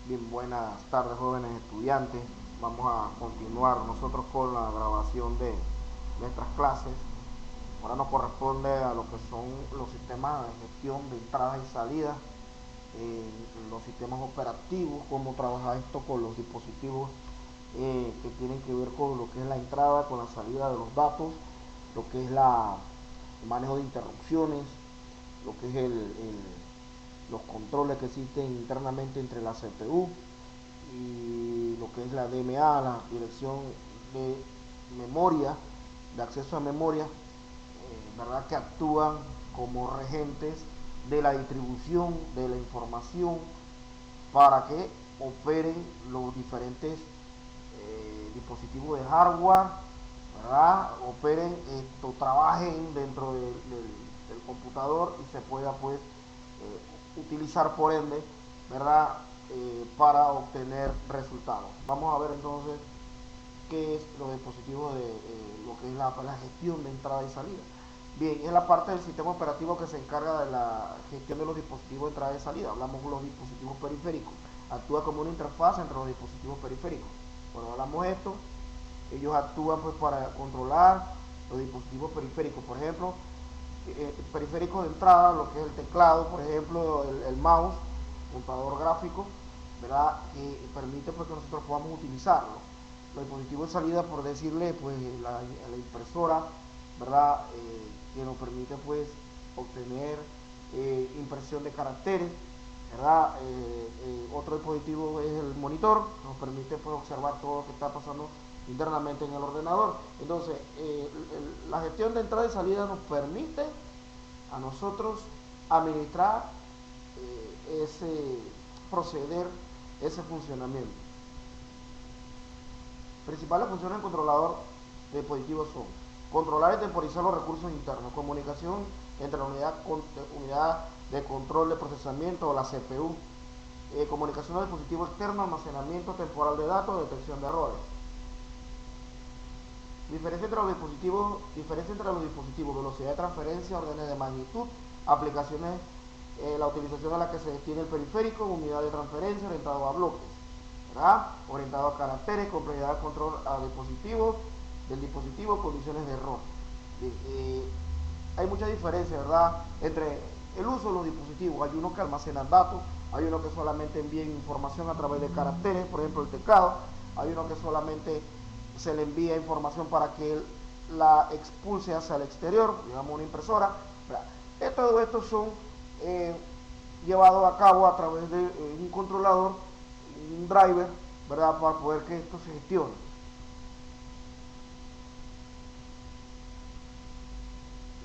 Bien, buenas tardes jóvenes estudiantes. Vamos a continuar nosotros con la grabación de nuestras clases. Ahora nos corresponde a lo que son los sistemas de gestión de entradas y salidas, los sistemas operativos, cómo trabaja esto con los dispositivos que tienen que ver con lo que es la entrada, con la salida de los datos, lo que es el manejo de interrupciones, lo que es los controles que existen internamente entre la CPU y lo que es la DMA, la dirección de memoria, de acceso a memoria, ¿verdad? Que actúan como regentes de la distribución de la información para que operen los diferentes dispositivos de hardware, ¿verdad? Operen, trabajen dentro del computador y se pueda pues utilizar por ende, ¿verdad? Para obtener resultados. Vamos a ver entonces qué es los dispositivos de lo que es la gestión de entrada y salida. Bien, es la parte del sistema operativo que se encarga de la gestión de los dispositivos de entrada y salida. Hablamos de los dispositivos periféricos. Actúa como una interfaz entre los dispositivos periféricos. Cuando hablamos de esto, ellos actúan pues para controlar los dispositivos periféricos. Por ejemplo, periféricos de entrada, lo que es el teclado, por ejemplo, el mouse, computador gráfico, ¿verdad? Que permite pues, que nosotros podamos utilizarlo. Los dispositivos de salida, por decirle, pues la impresora, ¿verdad? Que nos permite pues obtener impresión de caracteres, ¿verdad? Otro dispositivo es el monitor, nos permite pues observar todo lo que está pasando internamente en el ordenador. Entonces, la gestión de entrada y salida nos permite a nosotros administrar ese proceder, ese funcionamiento. Principales funciones del controlador de dispositivos son controlar y temporizar los recursos internos, comunicación entre la unidad de control de procesamiento o la CPU, comunicación de dispositivos externos, almacenamiento temporal de datos, detección de errores. Diferencia entre los dispositivos, velocidad de transferencia, órdenes de magnitud, aplicaciones, la utilización a la que se destina el periférico, unidad de transferencia orientado a bloques, ¿verdad? Orientado a caracteres, complejidad de control a dispositivos, del dispositivo, condiciones de error. Hay mucha diferencia, ¿verdad? Entre el uso de los dispositivos. Hay unos que almacenan datos, hay unos que solamente envían información a través de caracteres, por ejemplo el teclado, hay unos que solamente se le envía información para que él la expulse hacia el exterior, digamos una impresora. Todo esto son llevados a cabo a través de un controlador, un driver, ¿verdad? Para poder que esto se gestione.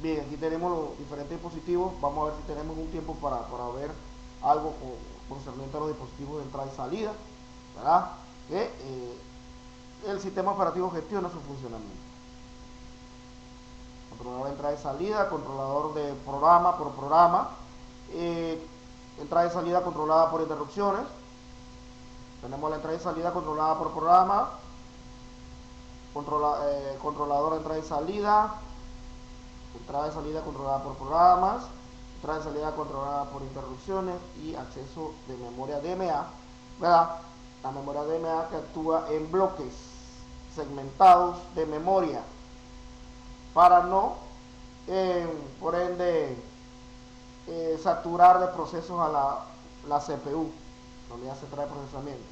Bien, aquí tenemos los diferentes dispositivos. Vamos a ver si tenemos un tiempo para ver algo concerniente a los dispositivos de entrada y salida, ¿verdad? Que el sistema operativo gestiona su funcionamiento. Controlador de entrada y salida, controlador de programa por programa, entrada y salida controlada por interrupciones. Tenemos la entrada y salida controlada por programa, controlador de entrada y salida controlada por programas, entrada y salida controlada por interrupciones y acceso de memoria DMA, ¿verdad? La memoria DMA que actúa en bloques segmentados de memoria para no, por ende, saturar de procesos a la CPU, la unidad central de procesamiento.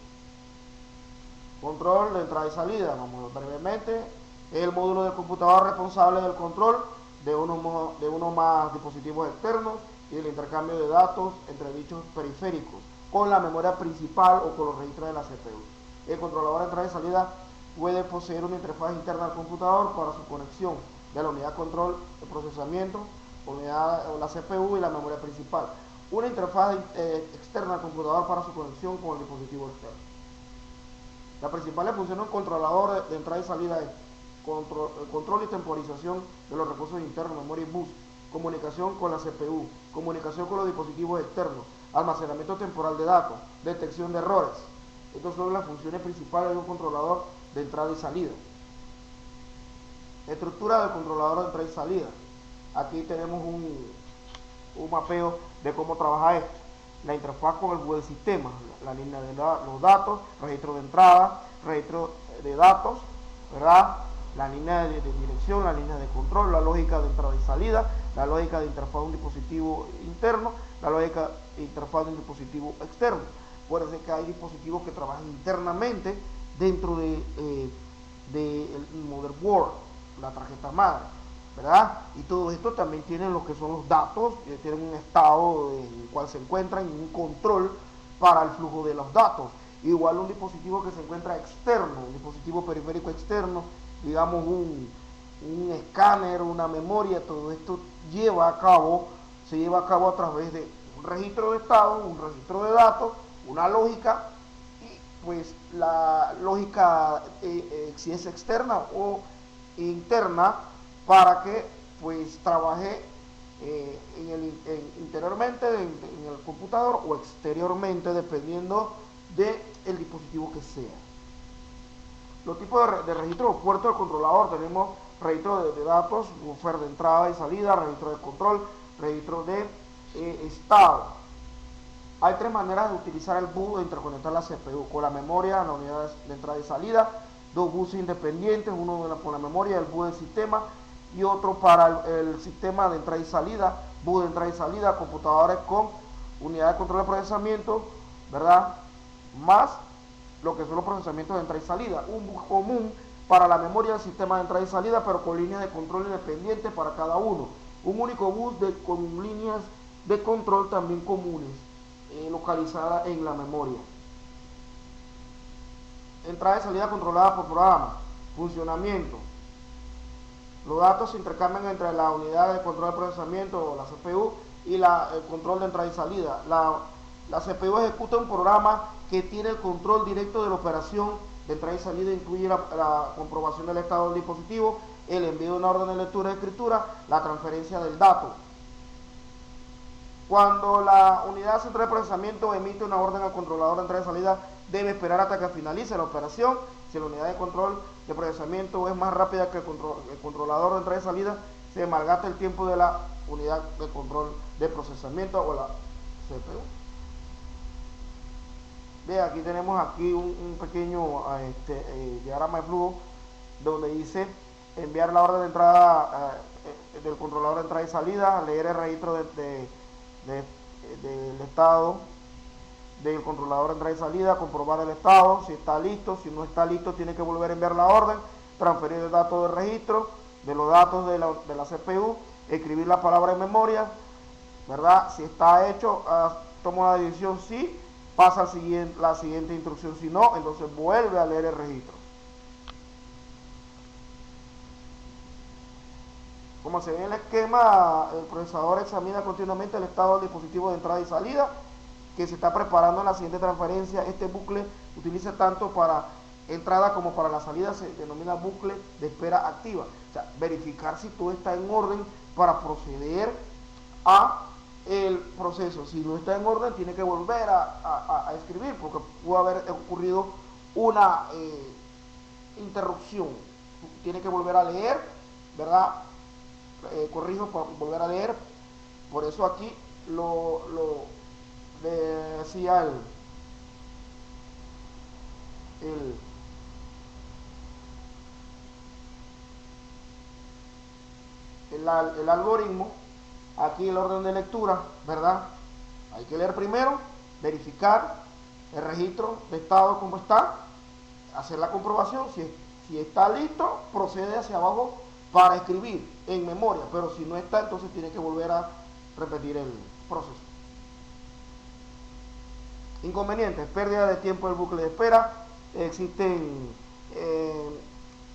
Control de entrada y salida, vamos a ver brevemente, es el módulo del computador responsable del control de uno más dispositivos externos y el intercambio de datos entre dichos periféricos con la memoria principal o con los registros de la CPU. El controlador de entrada y salida puede poseer una interfaz interna al computador para su conexión de la unidad de control de procesamiento, la CPU y la memoria principal. Una interfaz externa al computador para su conexión con el dispositivo externo. Las principales funciones del controlador de entrada y salida es control y temporización de los recursos internos, memoria y bus, comunicación con la CPU, comunicación con los dispositivos externos, almacenamiento temporal de datos, detección de errores. Estas son las funciones principales de un controlador de entrada y salida. Estructura del controlador de entrada y salida. Aquí tenemos un mapeo de cómo trabaja esto. la interfaz con el bus del sistema, la línea de los datos, registro de entrada, registro de datos, ¿verdad? La línea de dirección, la línea de control, la lógica de entrada y salida, la lógica de interfaz de un dispositivo interno, la lógica de interfaz de un dispositivo externo. Puede ser que hay dispositivos que trabajan internamente dentro de el motherboard, la tarjeta madre, ¿verdad? Y todo esto también tienen lo que son los datos, tienen un estado en el cual se encuentran y un control para el flujo de los datos. Igual un dispositivo que se encuentra externo, un dispositivo periférico externo, digamos un escáner, una memoria, todo esto se lleva a cabo a través de un registro de estado, un registro de datos, una lógica, y pues la lógica si es externa o interna, para que pues trabaje interiormente en el computador o exteriormente, dependiendo del dispositivo que sea. Los tipos de registro, puerto del controlador: tenemos registro de datos, buffer de entrada y salida, registro de control, registro de estado. Hay tres maneras de utilizar el bus de interconectar la CPU: con la memoria, la unidad de entrada y salida, dos buses independientes, uno con la memoria, el bus del sistema, y otro para el sistema de entrada y salida, bus de entrada y salida, computadores con unidad de control de procesamiento, ¿verdad? Más lo que son los procesamientos de entrada y salida, un bus común para la memoria del sistema de entrada y salida, pero con líneas de control independientes para cada uno, un único bus con líneas de control también comunes, localizadas en la memoria. Entrada y salida controlada por programa. Funcionamiento: los datos se intercambian entre la unidad de control de procesamiento o la CPU y el control de entrada y salida. La CPU ejecuta un programa que tiene el control directo de la operación de entrada y salida, incluye la comprobación del estado del dispositivo, el envío de una orden de lectura y escritura, la transferencia del dato. Cuando la unidad central de procesamiento emite una orden al controlador de entrada y salida, debe esperar hasta que finalice la operación. Si la unidad de control de procesamiento es más rápida que el controlador de entrada y salida, se malgasta el tiempo de la unidad de control de procesamiento o la CPU. Bien, aquí tenemos un pequeño diagrama de flujo donde dice enviar la orden de entrada del controlador de entrada y salida, leer el registro del estado del controlador de entrada y salida, comprobar el estado, si está listo, si no está listo tiene que volver a enviar la orden, transferir el dato de registro, de los datos de la CPU, escribir la palabra en memoria, ¿verdad? Si está hecho, toma la decisión sí, pasa la siguiente instrucción, si no, entonces vuelve a leer el registro. Como se ve en el esquema, el procesador examina continuamente el estado del dispositivo de entrada y salida que se está preparando en la siguiente transferencia. Este bucle utiliza tanto para entrada como para la salida, se denomina bucle de espera activa. O sea, verificar si todo está en orden para proceder a el proceso. Si no está en orden, tiene que volver a escribir, porque pudo haber ocurrido una interrupción. Tiene que volver a leer, ¿verdad? Corrijo, para volver a leer. Por eso aquí lo decía el algoritmo. Aquí el orden de lectura, ¿verdad? Hay que leer primero, verificar el registro de estado como está, hacer la comprobación, si está listo, procede hacia abajo para escribir en memoria, pero si no está, entonces tiene que volver a repetir el proceso. Inconvenientes: pérdida de tiempo del bucle de espera. Existen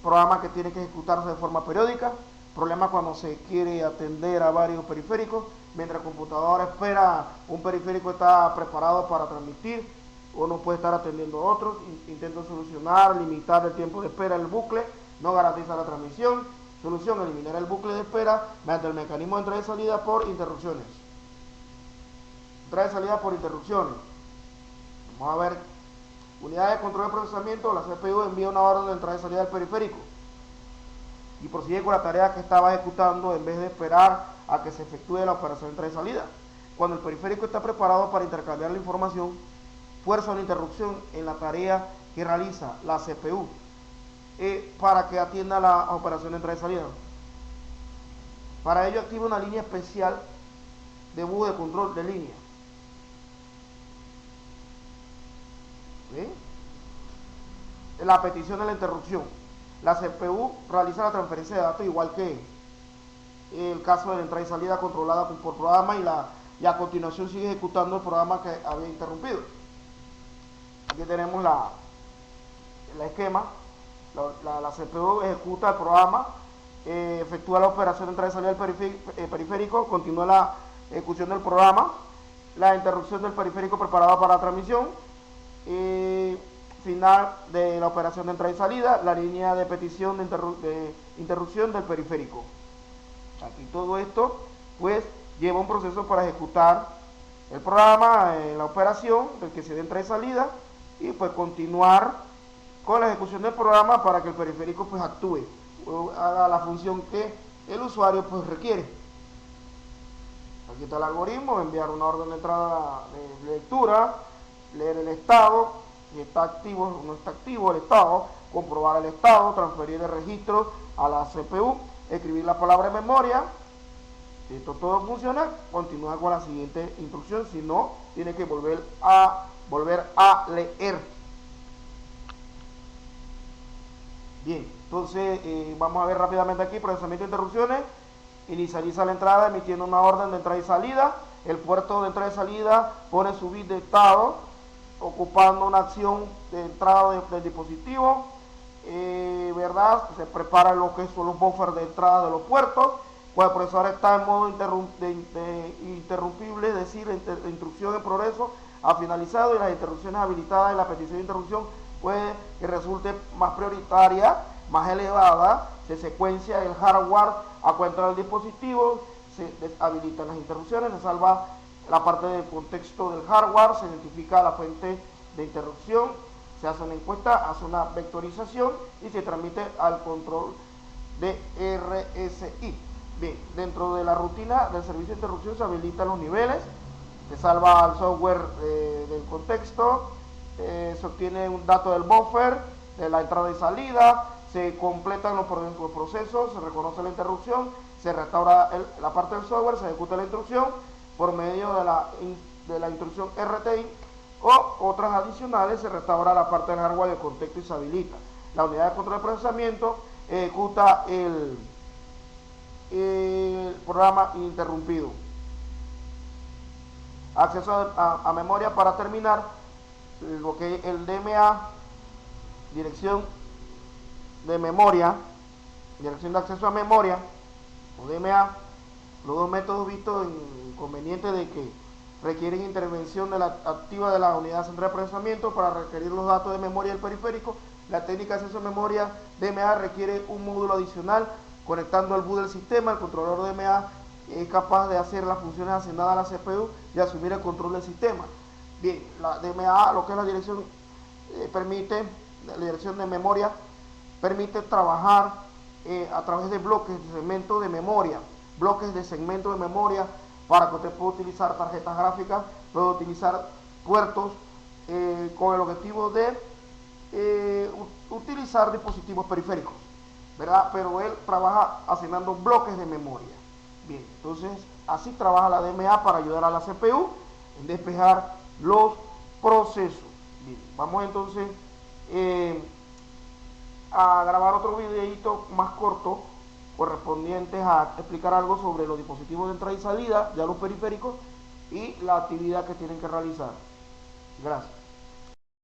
programas que tienen que ejecutarse de forma periódica. Problema cuando se quiere atender a varios periféricos. Mientras el computador espera, un periférico está preparado para transmitir, uno puede estar atendiendo a otros. Intento solucionar, limitar el tiempo de espera del bucle, no garantiza la transmisión. Solución: eliminar el bucle de espera mediante el mecanismo de entrada y salida por interrupciones. Entrada y salida por interrupciones. Vamos a ver. Unidad de control de procesamiento, la CPU envía una orden de entrada y salida del periférico y prosigue con la tarea que estaba ejecutando en vez de esperar a que se efectúe la operación de entrada y salida. cuando el periférico está preparado para intercambiar la información, fuerza una interrupción en la tarea que realiza la CPU para que atienda la operación de entrada y salida. Para ello activa una línea especial de bus de control de línea. ¿Sí? La petición de la interrupción. La CPU realiza la transferencia de datos igual que el caso de la entrada y salida controlada por programa y a continuación sigue ejecutando el programa que había interrumpido. Aquí tenemos la esquema. La CPU ejecuta el programa, efectúa la operación de entrada y salida del periférico, continúa la ejecución del programa, la interrupción del periférico preparada para la transmisión, final de la operación de entrada y salida, la línea de petición de interrupción del periférico. Aquí todo esto pues lleva un proceso para ejecutar el programa, la operación del que se dé entrada y salida, y pues continuar con la ejecución del programa para que el periférico pues actúe o haga la función que el usuario pues requiere. Aquí está el algoritmo: enviar una orden de entrada de lectura, leer el estado, si está activo o no está activo el estado, comprobar el estado, transferir el registro a la CPU, escribir la palabra en memoria. Si esto todo funciona, continúa con la siguiente instrucción, si no, tiene que volver a leer. Bien, entonces vamos a ver rápidamente aquí: procesamiento de interrupciones. Inicializa la entrada emitiendo una orden de entrada y salida. El puerto de entrada y salida pone su bit de estado, ocupando una acción de entrada del dispositivo, ¿verdad? Se prepara lo que son los buffers de entrada de los puertos. Cuando el procesador está en modo interrumpible, es decir, la instrucción en progreso ha finalizado y las interrupciones habilitadas y la petición de interrupción puede que resulte más prioritaria, más elevada, se secuencia el hardware a cuenta del dispositivo, se habilitan las interrupciones, se salva la parte del contexto del hardware, se identifica la fuente de interrupción, se hace una encuesta, hace una vectorización y se transmite al control de RSI. Bien, dentro de la rutina del servicio de interrupción se habilitan los niveles, se salva el software del contexto, se obtiene un dato del buffer, de la entrada y salida, se completan los procesos, se reconoce la interrupción, se restaura la parte del software, se ejecuta la instrucción por medio de la instrucción RTI o otras adicionales, se restaura la parte del hardware de contexto y se habilita. La unidad de control de procesamiento ejecuta el programa interrumpido. Acceso a memoria para terminar. Lo que el DMA, dirección de memoria, dirección de acceso a memoria, o DMA, los dos métodos vistos inconvenientes de que requieren intervención activa de la unidad central de procesamiento para requerir los datos de memoria del periférico. La técnica de acceso a memoria DMA requiere un módulo adicional conectando al bus del sistema. El controlador DMA es capaz de hacer las funciones asignadas a la CPU y asumir el control del sistema. Bien, la DMA, lo que es la dirección, la dirección de memoria, permite trabajar a través de bloques de segmentos de memoria, para que usted pueda utilizar tarjetas gráficas, puede utilizar puertos con el objetivo de utilizar dispositivos periféricos, ¿verdad? Pero él trabaja asignando bloques de memoria. Bien, entonces así trabaja la DMA para ayudar a la CPU en despejar los procesos. Bien, vamos entonces a grabar otro videito más corto correspondientes a explicar algo sobre los dispositivos de entrada y salida, ya los periféricos, y la actividad que tienen que realizar. Gracias.